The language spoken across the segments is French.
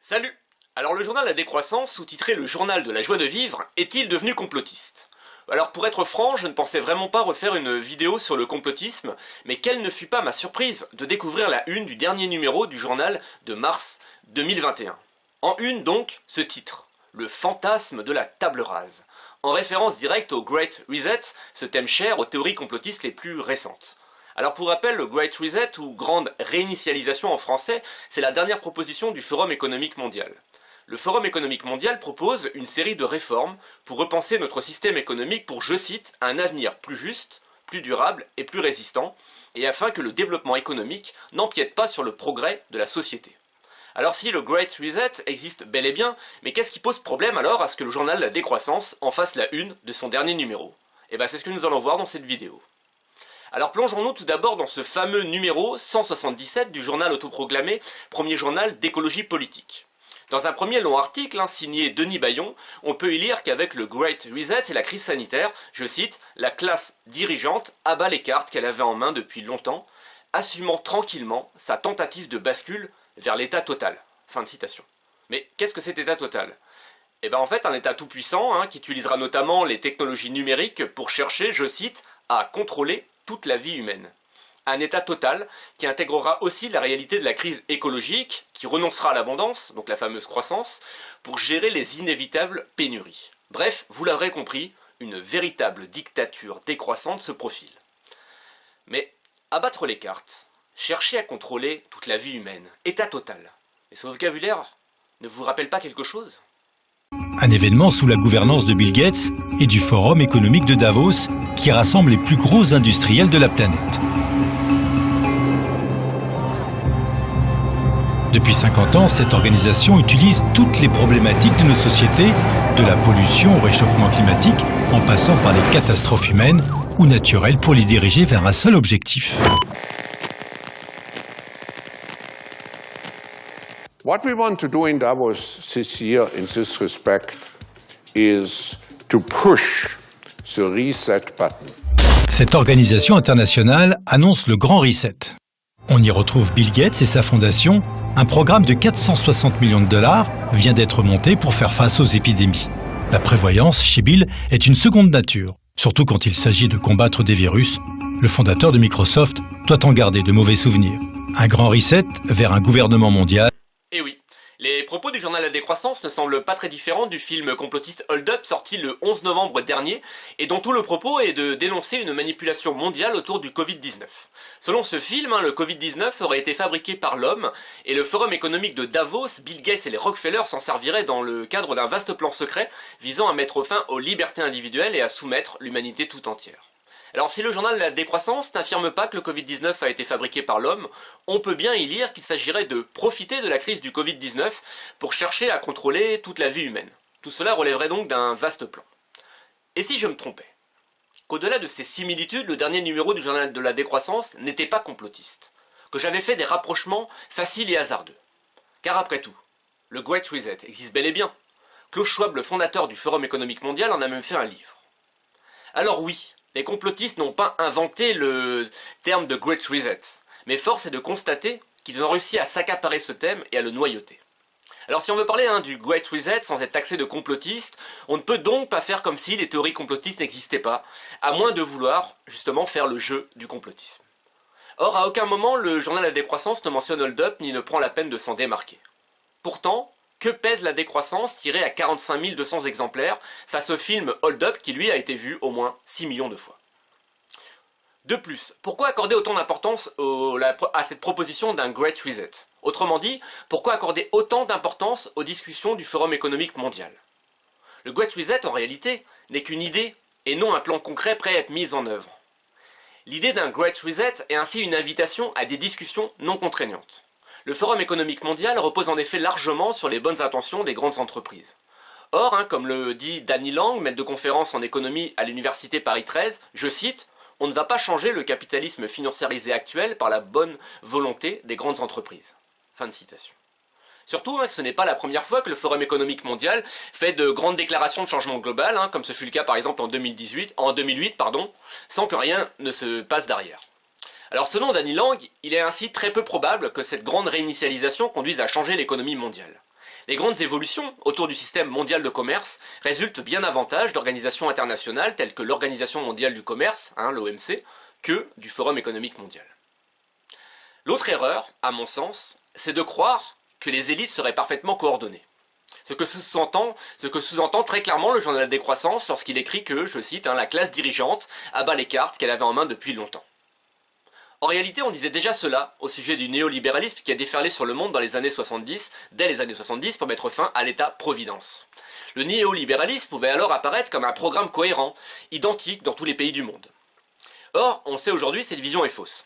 Salut! Alors le journal La Décroissance, sous-titré Le journal de la joie de vivre, est-il devenu complotiste? Alors pour être franc, je ne pensais vraiment pas refaire une vidéo sur le complotisme, mais quelle ne fut pas ma surprise de découvrir la une du dernier numéro du journal de mars 2021. En une donc, ce titre, Le fantasme de la table rase, en référence directe au Great Reset, ce thème cher aux théories complotistes les plus récentes. Alors pour rappel, le Great Reset, ou Grande Réinitialisation en français, c'est la dernière proposition du Forum économique mondial. Le Forum économique mondial propose une série de réformes pour repenser notre système économique pour, je cite, un avenir plus juste, plus durable et plus résistant, et afin que le développement économique n'empiète pas sur le progrès de la société. Alors si le Great Reset existe bel et bien, mais qu'est-ce qui pose problème alors à ce que le journal La Décroissance en fasse la une de son dernier numéro? Et bien c'est ce que nous allons voir dans cette vidéo. Alors plongeons-nous tout d'abord dans ce fameux numéro 177 du journal autoproclamé Premier journal d'écologie politique. Dans un premier long article signé Denis Bayon, on peut y lire qu'avec le Great Reset et la crise sanitaire, je cite, la classe dirigeante abat les cartes qu'elle avait en main depuis longtemps, assumant tranquillement sa tentative de bascule vers l'état total. Fin de citation. Mais qu'est-ce que cet état total? Eh bien en fait un état tout-puissant qui utilisera notamment les technologies numériques pour chercher, je cite, à contrôler toute la vie humaine. Un état total qui intégrera aussi la réalité de la crise écologique, qui renoncera à l'abondance, donc la fameuse croissance, pour gérer les inévitables pénuries. Bref, vous l'aurez compris, une véritable dictature décroissante se profile. Mais abattre les cartes, chercher à contrôler toute la vie humaine, état total, et ce vocabulaire ne vous rappelle pas quelque chose ? Un événement sous la gouvernance de Bill Gates et du Forum économique de Davos qui rassemble les plus gros industriels de la planète. Depuis 50 ans, cette organisation utilise toutes les problématiques de nos sociétés, de la pollution au réchauffement climatique, en passant par les catastrophes humaines ou naturelles pour les diriger vers un seul objectif. What we want to do in Davos this year in this respect is to push the reset button. Cette organisation internationale annonce le Grand Reset. On y retrouve Bill Gates et sa fondation. Un programme de 460 millions de dollars vient d'être monté pour faire face aux épidémies. La prévoyance chez Bill est une seconde nature, surtout quand il s'agit de combattre des virus. Le fondateur de Microsoft doit en garder de mauvais souvenirs. Un grand reset vers un gouvernement mondial. Eh oui, les propos du journal La Décroissance ne semblent pas très différents du film complotiste Hold Up sorti le 11 novembre dernier et dont tout le propos est de dénoncer une manipulation mondiale autour du Covid-19. Selon ce film, le Covid-19 aurait été fabriqué par l'homme et le Forum économique de Davos, Bill Gates et les Rockefeller s'en serviraient dans le cadre d'un vaste plan secret visant à mettre fin aux libertés individuelles et à soumettre l'humanité tout entière. Alors si le journal La Décroissance n'affirme pas que le Covid-19 a été fabriqué par l'homme, on peut bien y lire qu'il s'agirait de profiter de la crise du Covid-19 pour chercher à contrôler toute la vie humaine. Tout cela relèverait donc d'un vaste plan. Et si je me trompais? Qu'au-delà de ces similitudes, le dernier numéro du journal de La Décroissance n'était pas complotiste. Que j'avais fait des rapprochements faciles et hasardeux. Car après tout, le Great Reset existe bel et bien. Klaus Schwab, le fondateur du Forum économique mondial, en a même fait un livre. Alors oui, les complotistes n'ont pas inventé le terme de Great Reset, mais force est de constater qu'ils ont réussi à s'accaparer ce thème et à le noyauter. Alors si on veut parler du Great Reset sans être taxé de complotiste, on ne peut donc pas faire comme si les théories complotistes n'existaient pas, à moins de vouloir justement faire le jeu du complotisme. Or à aucun moment le journal La Décroissance ne mentionne Hold Up ni ne prend la peine de s'en démarquer. Pourtant, que pèse La Décroissance tirée à 45 200 exemplaires face au film Hold Up qui lui a été vu au moins 6 millions de fois. De plus, pourquoi accorder autant d'importance à cette proposition d'un Great Reset? Autrement dit, pourquoi accorder autant d'importance aux discussions du Forum économique mondial? Le Great Reset en réalité n'est qu'une idée et non un plan concret prêt à être mis en œuvre. L'idée d'un Great Reset est ainsi une invitation à des discussions non contraignantes. Le Forum économique mondial repose en effet largement sur les bonnes intentions des grandes entreprises. Or, comme le dit Danny Lang, maître de conférence en économie à l'université Paris 13, je cite, « On ne va pas changer le capitalisme financiarisé actuel par la bonne volonté des grandes entreprises. » Fin de citation. Surtout, ce n'est pas la première fois que le Forum économique mondial fait de grandes déclarations de changement global, comme ce fut le cas par exemple en 2008, sans que rien ne se passe derrière. Alors selon Danny Lang, il est ainsi très peu probable que cette grande réinitialisation conduise à changer l'économie mondiale. Les grandes évolutions autour du système mondial de commerce résultent bien davantage d'organisations internationales telles que l'Organisation mondiale du commerce, l'OMC, que du Forum économique mondial. L'autre erreur, à mon sens, c'est de croire que les élites seraient parfaitement coordonnées. Ce que sous-entend très clairement le journal de la décroissance lorsqu'il écrit que, je cite, la classe dirigeante abat les cartes qu'elle avait en main depuis longtemps. En réalité, on disait déjà cela au sujet du néolibéralisme qui a déferlé sur le monde dans les années 70, dès les années 70, pour mettre fin à l'État-providence. Le néolibéralisme pouvait alors apparaître comme un programme cohérent, identique dans tous les pays du monde. Or, on sait aujourd'hui que cette vision est fausse.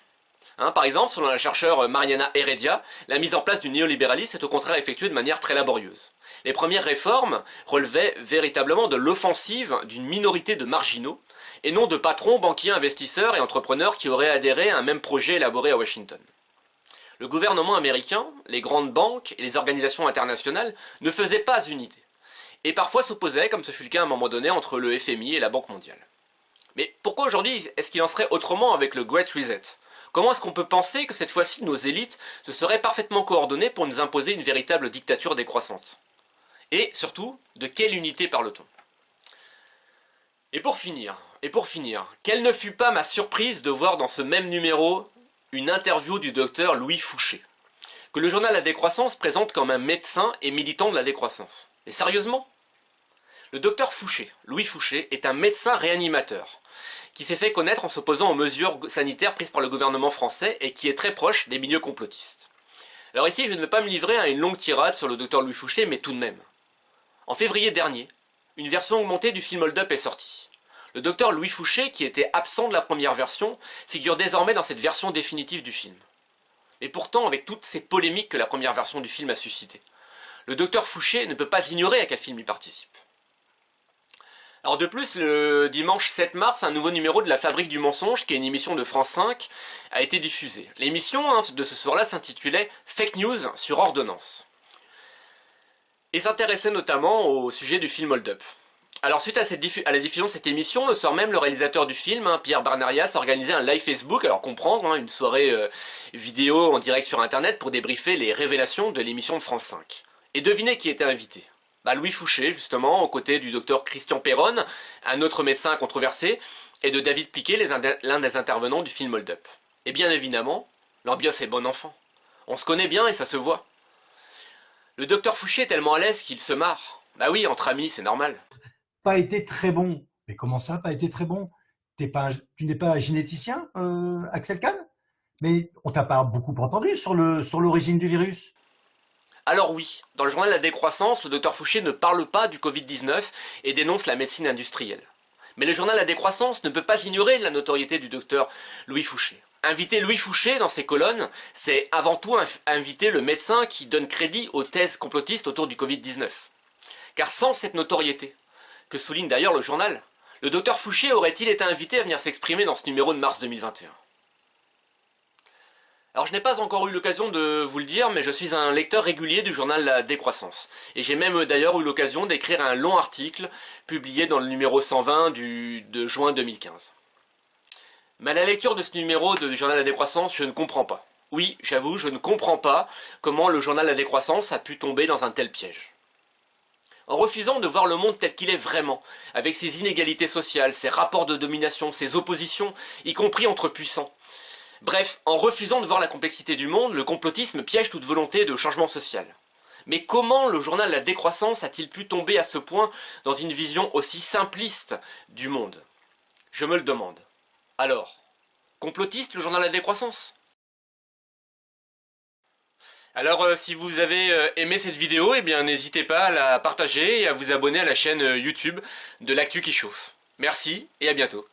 Par exemple, selon la chercheure Mariana Heredia, la mise en place du néolibéralisme est au contraire effectuée de manière très laborieuse. Les premières réformes relevaient véritablement de l'offensive d'une minorité de marginaux, et non de patrons, banquiers, investisseurs et entrepreneurs qui auraient adhéré à un même projet élaboré à Washington. Le gouvernement américain, les grandes banques et les organisations internationales ne faisaient pas unité, et parfois s'opposaient, comme ce fut le cas à un moment donné, entre le FMI et la Banque mondiale. Mais pourquoi aujourd'hui est-ce qu'il en serait autrement avec le Great Reset ? Comment est-ce qu'on peut penser que cette fois-ci nos élites se seraient parfaitement coordonnées pour nous imposer une véritable dictature décroissante ? Et surtout, de quelle unité parle-t-on ? Et pour finir, quelle ne fut pas ma surprise de voir dans ce même numéro une interview du docteur Louis Fouché, que le journal La Décroissance présente comme un médecin et militant de la décroissance. Et sérieusement ? Le docteur Fouché, Louis Fouché, est un médecin réanimateur, qui s'est fait connaître en s'opposant aux mesures sanitaires prises par le gouvernement français et qui est très proche des milieux complotistes. Alors ici, je ne vais pas me livrer à une longue tirade sur le docteur Louis Fouché, mais tout de même. En février dernier, une version augmentée du film Hold Up est sortie. Le docteur Louis Fouché, qui était absent de la première version, figure désormais dans cette version définitive du film. Et pourtant, avec toutes ces polémiques que la première version du film a suscitées, le docteur Fouché ne peut pas ignorer à quel film il participe. Alors de plus, le dimanche 7 mars, un nouveau numéro de La Fabrique du mensonge, qui est une émission de France 5, a été diffusé. L'émission de ce soir-là s'intitulait « Fake News sur ordonnance » et s'intéressait notamment au sujet du film Hold Up. Alors suite à la diffusion de cette émission, le soir même, le réalisateur du film, Pierre Barnarias, a organisé un live Facebook, alors comprendre, une soirée vidéo en direct sur internet pour débriefer les révélations de l'émission de France 5. Et devinez qui était invité ? Louis Fouché, justement, aux côtés du docteur Christian Perron, un autre médecin controversé, et de David Pliquet, l'un des intervenants du film Hold Up. Et bien évidemment, l'ambiance est bon enfant. On se connaît bien et ça se voit. Le docteur Fouché est tellement à l'aise qu'il se marre. Bah oui, entre amis, c'est normal. Pas été très bon. Mais comment ça, pas été très bon ? Tu n'es pas généticien, Axel Kahn ? Mais on t'a pas beaucoup entendu sur l'origine du virus. Alors oui, dans le journal La Décroissance, le docteur Fouché ne parle pas du Covid-19 et dénonce la médecine industrielle. Mais le journal La Décroissance ne peut pas ignorer la notoriété du docteur Louis Fouché. Inviter Louis Fouché dans ses colonnes, c'est avant tout inviter le médecin qui donne crédit aux thèses complotistes autour du Covid-19. Car sans cette notoriété, que souligne d'ailleurs le journal, le docteur Fouché aurait-il été invité à venir s'exprimer dans ce numéro de mars 2021 ? Alors je n'ai pas encore eu l'occasion de vous le dire, mais je suis un lecteur régulier du journal La Décroissance. Et j'ai même d'ailleurs eu l'occasion d'écrire un long article publié dans le numéro 120 de juin 2015. Mais à la lecture de ce numéro du journal La Décroissance, je ne comprends pas. Oui, j'avoue, je ne comprends pas comment le journal La Décroissance a pu tomber dans un tel piège. En refusant de voir le monde tel qu'il est vraiment, avec ses inégalités sociales, ses rapports de domination, ses oppositions, y compris entre puissants. Bref, en refusant de voir la complexité du monde, le complotisme piège toute volonté de changement social. Mais comment le journal La Décroissance a-t-il pu tomber à ce point dans une vision aussi simpliste du monde ? Je me le demande. Alors, complotiste le journal La Décroissance ? Alors si vous avez aimé cette vidéo, eh bien n'hésitez pas à la partager et à vous abonner à la chaîne YouTube de l'Actu qui chauffe. Merci et à bientôt.